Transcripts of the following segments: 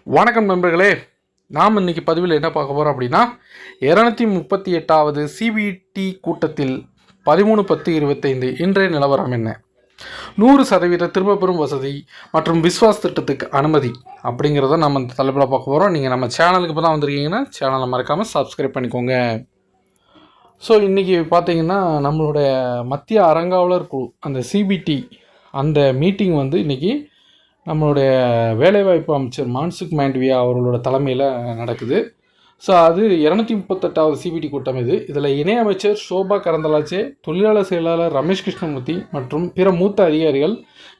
வணக்கம் நண்பர்களே, நாம் இன்னைக்கு பதிவில் என்ன பார்க்க போகிறோம் அப்படின்னா 238வது சிபிடி கூட்டத்தில் 13/10/25 இன்றைய நிலவரம் என்ன, 100% திரும்ப பெறும் வசதி மற்றும் விஸ்வாஸ் திட்டத்துக்கு அனுமதி அப்படிங்கிறத நம்ம இந்த தலைப்பில் பார்க்க போகிறோம். நீங்கள் நம்ம சேனலுக்கு இப்போ தான் வந்திருக்கீங்கன்னா சேனலை மறக்காமல் சப்ஸ்கிரைப் பண்ணிக்கோங்க. ஸோ இன்றைக்கி பார்த்தீங்கன்னா நம்மளுடைய மத்திய அறங்காவலர் குழு அந்த சிபிடி அந்த மீட்டிங் இன்றைக்கி நம்மளுடைய வேலைவாய்ப்பு அமைச்சர் மான்சுக் மாண்டவியா அவர்களோட தலைமையில் நடக்குது. ஸோ அது 238வது சிபிடி கூட்டம். இதில் இணையமைச்சர் ஷோபா கரந்தலாச்சே, தொழிலாளர் செயலாளர் ரமேஷ் கிருஷ்ணமூர்த்தி மற்றும் பிற மூத்த அதிகாரிகள்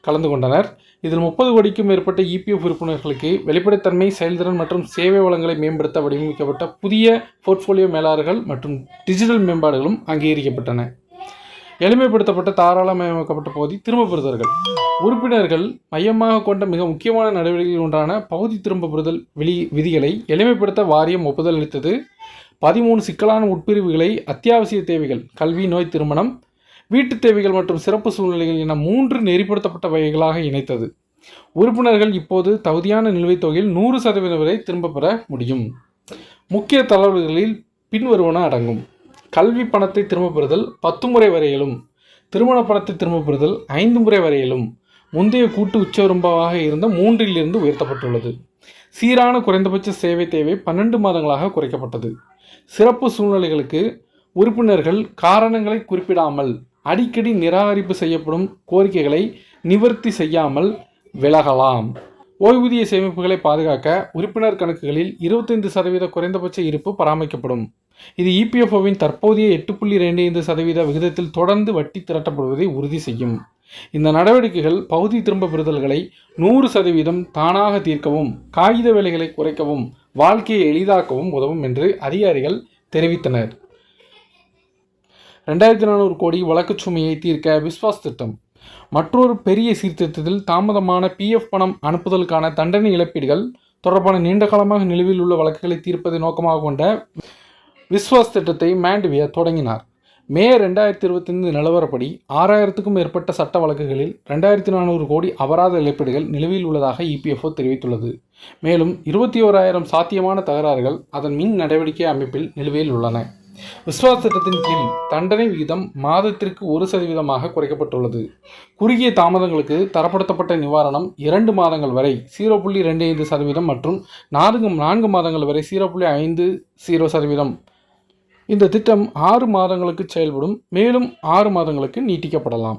கலந்து கொண்டனர். இதில் 30 கோடிக்கும் மேற்பட்ட இபிஎஃப் உறுப்பினர்களுக்கு வெளிப்படைத்தன்மை, செயல்திறன் மற்றும் சேவை வளங்களை மேம்படுத்த வடிவமைக்கப்பட்ட புதிய போர்ட்ஃபோலியோ மேலாளர்கள் மற்றும் டிஜிட்டல் மேம்பாடுகளும் அங்கீகரிக்கப்பட்டன. எளிமைப்படுத்தப்பட்ட தாராளமயமாக்கப்பட்ட பகுதி திரும்ப பெறுதல்கள் உறுப்பினர்கள் மையமாக கொண்ட மிக முக்கியமான நடவடிக்கைகள் ஒன்றான பகுதி திரும்ப பெறுதல் விதிகளை எளிமைப்படுத்த வாரியம் ஒப்புதல் அளித்தது. 13 சிக்கலான உட்பிரிவுகளை அத்தியாவசிய தேவைகள், கல்வி, நோய், திருமணம், வீட்டு தேவைகள் மற்றும் சிறப்பு சூழ்நிலைகள் என 3 நெறிப்படுத்தப்பட்ட வகைகளாக இணைத்தது. உறுப்பினர்கள் இப்போது தகுதியான நிலுவைத் தொகையில் 100% வரை திரும்ப பெற முடியும். முக்கிய தளர்வுகளில் பின்வருவன அடங்கும். கல்வி பணத்தை திரும்ப பெறுதல் 10 முறை வரையிலும், திருமண பணத்தை திரும்ப பெறுதல் 5 முறை வரையிலும் முந்தைய கூட்டு உச்சவரம்பாக இருந்த 3 உயர்த்தப்பட்டுள்ளது. சீரான குறைந்தபட்ச சேவை தேவை 12 மாதங்களாக குறைக்கப்பட்டது. சிறப்பு சூழ்நிலைகளுக்கு உறுப்பினர்கள் காரணங்களை குறிப்பிடாமல் அடிக்கடி நிராகரிப்பு செய்யப்படும் கோரிக்கைகளை நிவர்த்தி செய்யாமல் விலகலாம். ஓய்வூதிய சேமிப்புகளை பாதுகாக்க உறுப்பினர் கணக்குகளில் 25% குறைந்தபட்ச இருப்பு பராமரிக்கப்படும். இது இபிஎஃப்ஓவின் தற்போதைய 8.25% விகிதத்தில் தொடர்ந்து வட்டி திரட்டப்படுவதை உறுதி செய்யும். இந்த நடவடிக்கைகள் பகுதி திரும்ப பெறுதல்களை 100% தானாக தீர்க்கவும், காகித வேலைகளை குறைக்கவும், வாழ்க்கையை எளிதாக்கவும் உதவும் என்று அதிகாரிகள் தெரிவித்தனர். 2400 கோடி வழக்கு சுமையை தீர்க்க விஸ்வாஸ் திட்டம். மற்றொரு பெரிய சீர்திருத்தத்தில் தாமதமான பிஎஃப் பணம் அனுப்புதலுக்கான தண்டனை இழப்பீடுகள் தொடர்பான நீண்டகாலமாக நிலுவையில் உள்ள வழக்குகளை தீர்ப்பதை நோக்கமாக கொண்ட விஸ்வாஸ் திட்டத்தை மாண்டவியா தொடங்கினார். மே 2025 நிலவரப்படி 6000க்கும் மேற்பட்ட சட்ட வழக்குகளில் 2400 கோடி அபராத இழப்பீடுகள் நிலுவையில் உள்ளதாக இபிஎஃப்ஓ தெரிவித்துள்ளது. மேலும் 21,000 சாத்தியமான தகராறுகள் அதன் மின் நடவடிக்கை அமைப்பில் நிலுவையில் உள்ளன. விஸ்வாஸ் திட்டத்தின் கீழ் தண்டனை விகிதம் மாதத்திற்கு 1% குறைக்கப்பட்டுள்ளது. குறுகிய தாமதங்களுக்கு தரப்படுத்தப்பட்ட நிவாரணம் 2 மாதங்கள் வரை 0.25% மற்றும் 4 மாதங்கள் வரை 0.50%. இந்த திட்டம் 6 மாதங்களுக்கு செயல்படும், மேலும் 6 மாதங்களுக்கு நீட்டிக்கப்படலாம்.